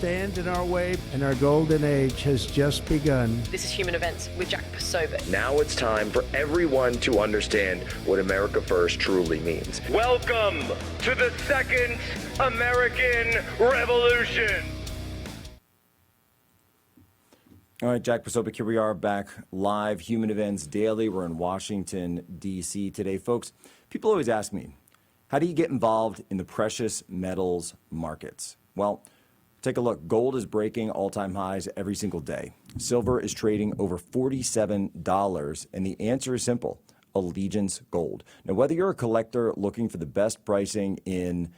stand in our way, and our golden age has just begun. This is Human Events with Jack Posobiec. Now it's time for everyone to understand what America First truly means. Welcome to the Second American Revolution. All right, Jack Posobiec, here we are back live, Human Events Daily. We're in Washington, D.C. today. Folks, people always ask me, how do you get involved in the precious metals markets? Well, take a look. Gold is breaking all-time highs every single day. Silver is trading over $47, and the answer is simple: Allegiance Gold. Now, whether you're a collector looking for the best pricing in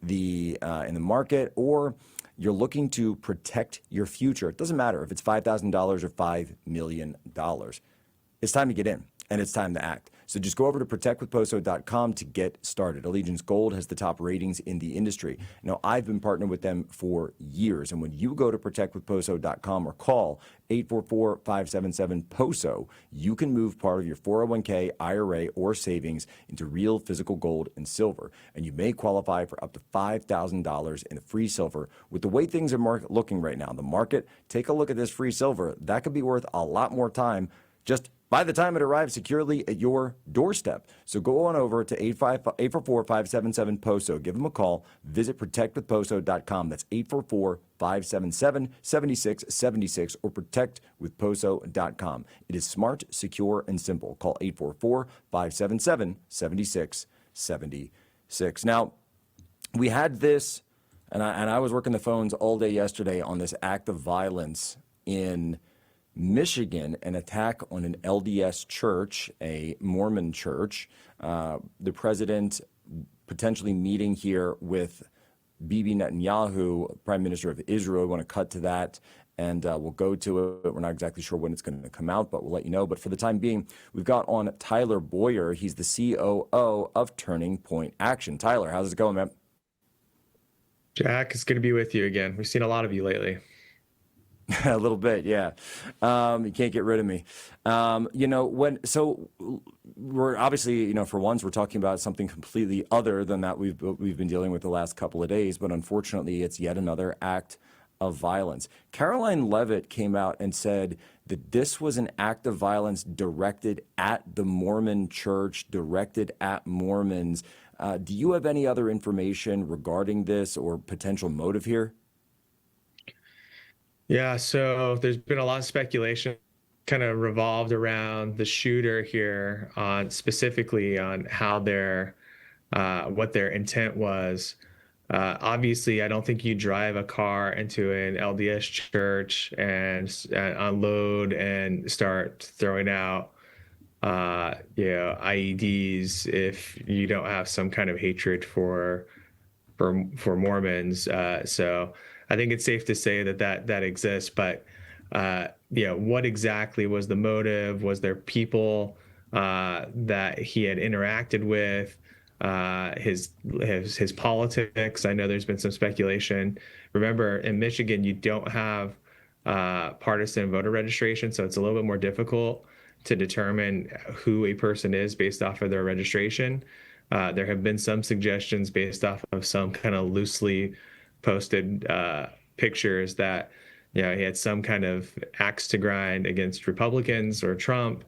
the market, or you're looking to protect your future, it doesn't matter if it's $5,000 or $5 million. It's time to get in, and it's time to act. So just go over to protectwithposo.com to get started. Allegiance Gold has the top ratings in the industry. Now, I've been partnered with them for years, and when you go to protectwithposo.com or call 844-577-POSO, you can move part of your 401k, IRA, or savings into real physical gold and silver, and you may qualify for up to $5,000 in free silver. With the way things are looking right now, the market, take a look at this free silver. That could be worth a lot more time just by the time it arrives securely at your doorstep. So go on over to 844-577-POSO. Give them a call. Visit protectwithposo.com. That's 844-577-7676 or protectwithposo.com. It is smart, secure, and simple. Call 844-577-7676. Now, we had this, and I was working the phones all day yesterday on this act of violence in Michigan, an attack on an LDS church, a Mormon church. The president potentially meeting here with Bibi Netanyahu, Prime Minister of Israel. We want to cut to that, and we'll go to it. We're not exactly sure when it's going to come out, but we'll let you know. But for the time being, we've got on Tyler Boyer. He's the COO of Turning Point Action. Tyler, how's it going, man? Jack, it's good to be with you again. We've seen a lot of you lately. A little bit, yeah. You can't get rid of me. We're obviously, for once, we're talking about something completely other than that we've been dealing with the last couple of days, but unfortunately, it's yet another act of violence. Caroline Leavitt came out and said that this was an act of violence directed at the Mormon church, directed at Mormons. Do you have any other information regarding this or potential motive here? Yeah, so there's been a lot of speculation kind of revolved around the shooter here, specifically on how what their intent was. Obviously, I don't think you drive a car into an LDS church and unload and start throwing out IEDs if you don't have some kind of hatred for Mormons. So I think it's safe to say that exists, but what exactly was the motive? Was there people that he had interacted with? His politics? I know there's been some speculation. Remember, in Michigan, you don't have partisan voter registration, so it's a little bit more difficult to determine who a person is based off of their registration. There have been some suggestions based off of some kind of loosely posted pictures that he had some kind of axe to grind against Republicans or Trump.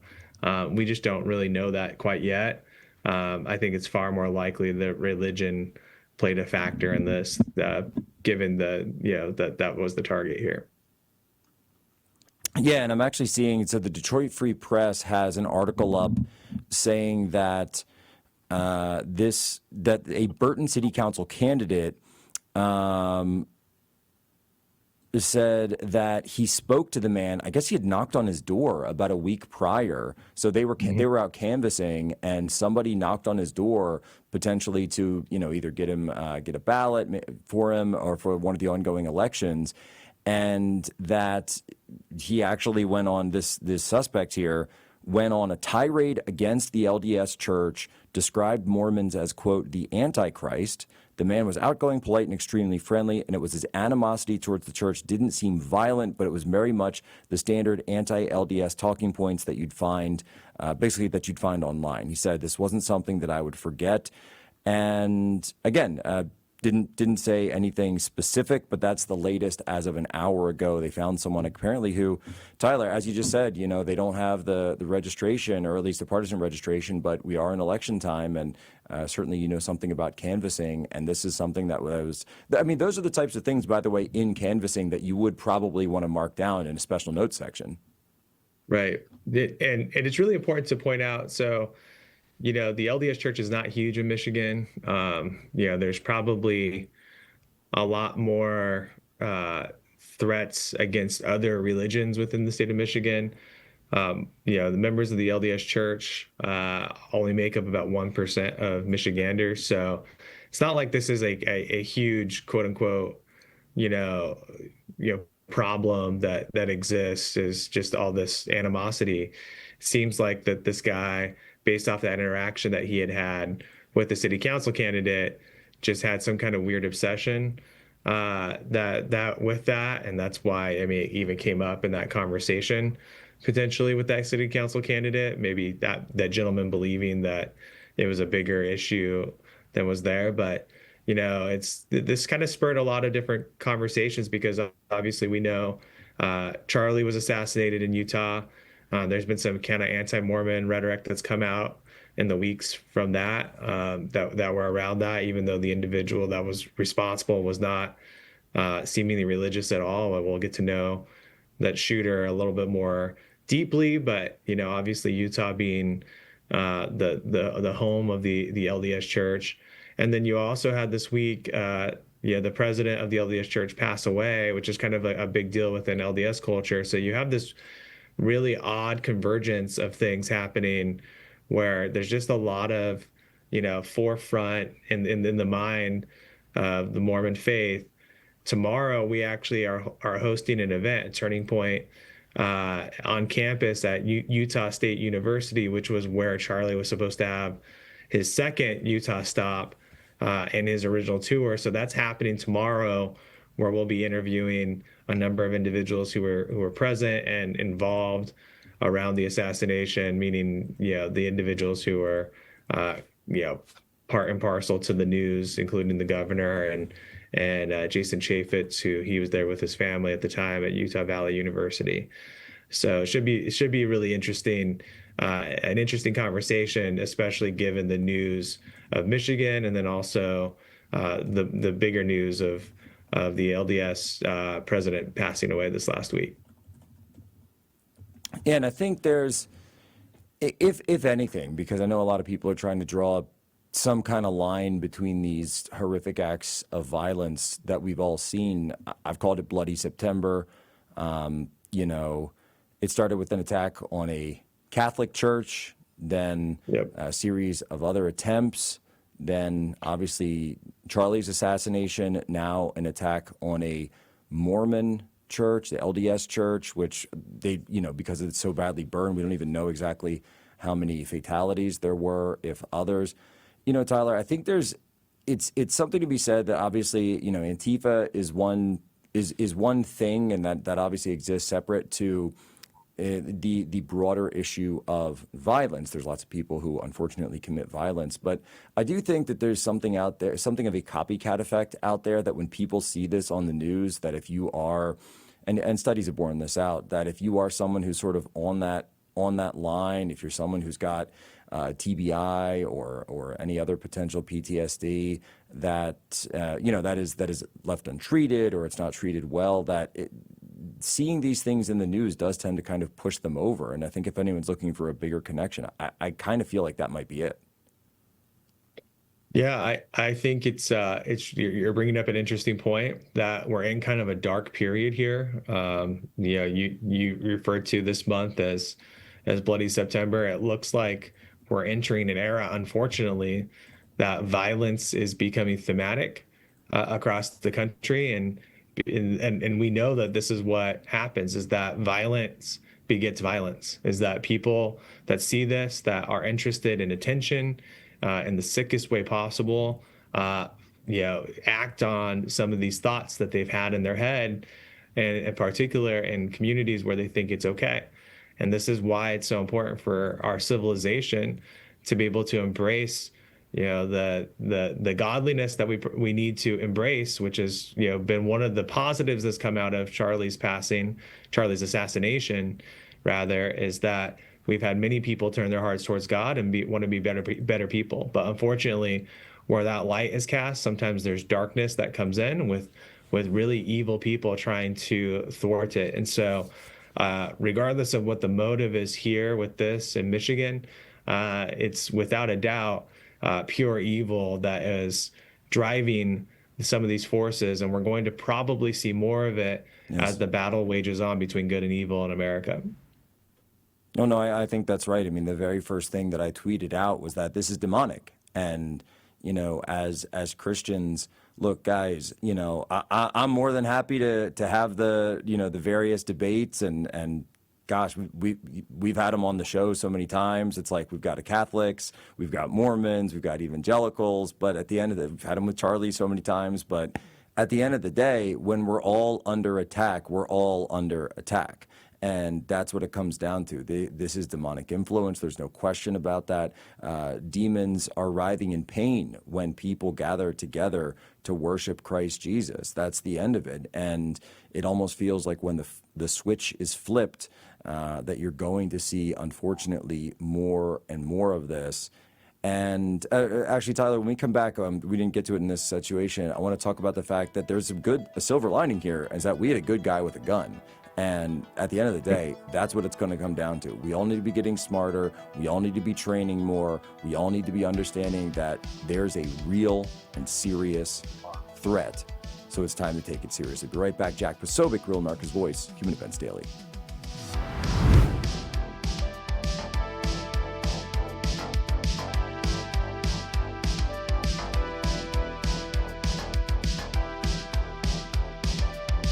We just don't really know that quite yet. I think it's far more likely that religion played a factor in this, given that was the target here. Yeah, and I'm actually seeing, so the Detroit Free Press has an article up saying that that a Burton City Council candidate said that he spoke to the man. I guess he had knocked on his door about a week prior. So they were out canvassing, and somebody knocked on his door potentially to either get a ballot for him or for one of the ongoing elections, and that he actually went on this suspect here went on a tirade against the LDS church, described Mormons as, quote, the Antichrist. The man was outgoing, polite, and extremely friendly, and it was his animosity towards the church didn't seem violent, but it was very much the standard anti-LDS talking points that you'd find, that you'd find online. He said, this wasn't something that I would forget. And again, didn't say anything specific, but that's the latest as of an hour ago. They found someone apparently who, Tyler, as you just said, they don't have the registration, or at least the partisan registration, but we are in election time, and certainly something about canvassing, and this is something that was, those are the types of things, by the way, in canvassing that you would probably want to mark down in a special notes section. Right. And it's really important to point out, so the LDS Church is not huge in Michigan. There's probably a lot more threats against other religions within the state of Michigan. The members of the LDS Church only make up about 1% of Michiganders. So it's not like this is a huge, quote unquote, problem that exists. Is just all this animosity. It seems like that this guy, based off that interaction that he had with the city council candidate, just had some kind of weird obsession with that, and that's why it even came up in that conversation potentially with that city council candidate. Maybe that gentleman believing that it was a bigger issue than was there, but this kind of spurred a lot of different conversations, because obviously we know Charlie was assassinated in Utah. There's been some kind of anti-Mormon rhetoric that's come out in the weeks from that were around that, even though the individual that was responsible was not seemingly religious at all. And we'll get to know that shooter a little bit more deeply, but obviously Utah being the home of the LDS Church. And then you also had this week, the president of the LDS Church pass away, which is kind of a big deal within LDS culture. So you have this really odd convergence of things happening, where there's just a lot of, forefront in the mind of the Mormon faith. Tomorrow, we actually are hosting an event, a Turning Point, on campus at Utah State University, which was where Charlie was supposed to have his second Utah stop in his original tour. So that's happening tomorrow, where we'll be interviewing a number of individuals who were present and involved around the assassination, meaning the individuals who were part and parcel to the news, including the governor and Jason Chaffetz, who he was there with his family at the time at Utah Valley University. So it should be really interesting, an interesting conversation, especially given the news of Michigan, and then also the bigger news of the LDS president passing away this last week. And I think there's, if anything, because I know a lot of people are trying to draw some kind of line between these horrific acts of violence that we've all seen. I've called it Bloody September. It started with an attack on a Catholic church, then a series of other attempts, then obviously Charlie's assassination, now an attack on a Mormon church, the LDS church, which they, because it's so badly burned, we don't even know exactly how many fatalities there were, if others. Tyler, I think it's something to be said that obviously, Antifa is one thing, and that obviously exists separate to the broader issue of violence. There's lots of people who unfortunately commit violence, but I do think that there's something out there, something of a copycat effect out there, that when people see this on the news, that if you are, and studies have borne this out, that if you are someone who's sort of on that line, if you're someone who's got TBI or any other potential PTSD that that is left untreated, or it's not treated well, seeing these things in the news does tend to kind of push them over. And I think if anyone's looking for a bigger connection, I kind of feel like that might be it. Yeah, I think it's you're bringing up an interesting point, that we're in kind of a dark period here. You referred to this month as Bloody September. It looks like we're entering an era, unfortunately, that violence is becoming thematic across the country, and we know that this is what happens, is that violence begets violence, is that people that see this, that are interested in attention in the sickest way possible, act on some of these thoughts that they've had in their head, and in particular in communities where they think it's okay. And this is why it's so important for our civilization to be able to embrace the godliness that we need to embrace, which has been one of the positives that's come out of Charlie's assassination, rather, is that we've had many people turn their hearts towards God and want to be better people. But unfortunately, where that light is cast, sometimes there's darkness that comes in with really evil people trying to thwart it. And so, regardless of what the motive is here with this in Michigan, it's without a doubt pure evil that is driving some of these forces, and we're going to probably see more of it as the battle wages on between good and evil in America. No, I think that's right. I mean, the very first thing that I tweeted out was that this is demonic. And, as Christians, look, guys, I'm more than happy to have the various debates and gosh, we've had them on the show so many times. It's like we've got Catholics, we've got Mormons, we've got evangelicals, but at the end of we've had them with Charlie so many times. But at the end of the day, when we're all under attack, we're all under attack. And that's what it comes down to. This is demonic influence. There's no question about that. Demons are writhing in pain when people gather together to worship Christ Jesus. That's the end of it. And it almost feels like when the switch is flipped, that you're going to see, unfortunately, more and more of this. And actually, Tyler, when we come back, we didn't get to it in this situation. I want to talk about the fact that there's a silver lining here, is that we had a good guy with a gun. And at the end of the day, that's what it's going to come down to. We all need to be getting smarter. We all need to be training more. We all need to be understanding that there's a real and serious threat. So it's time to take it seriously. Be right back. Jack Posobiec, Real America's Voice, Human Events Daily.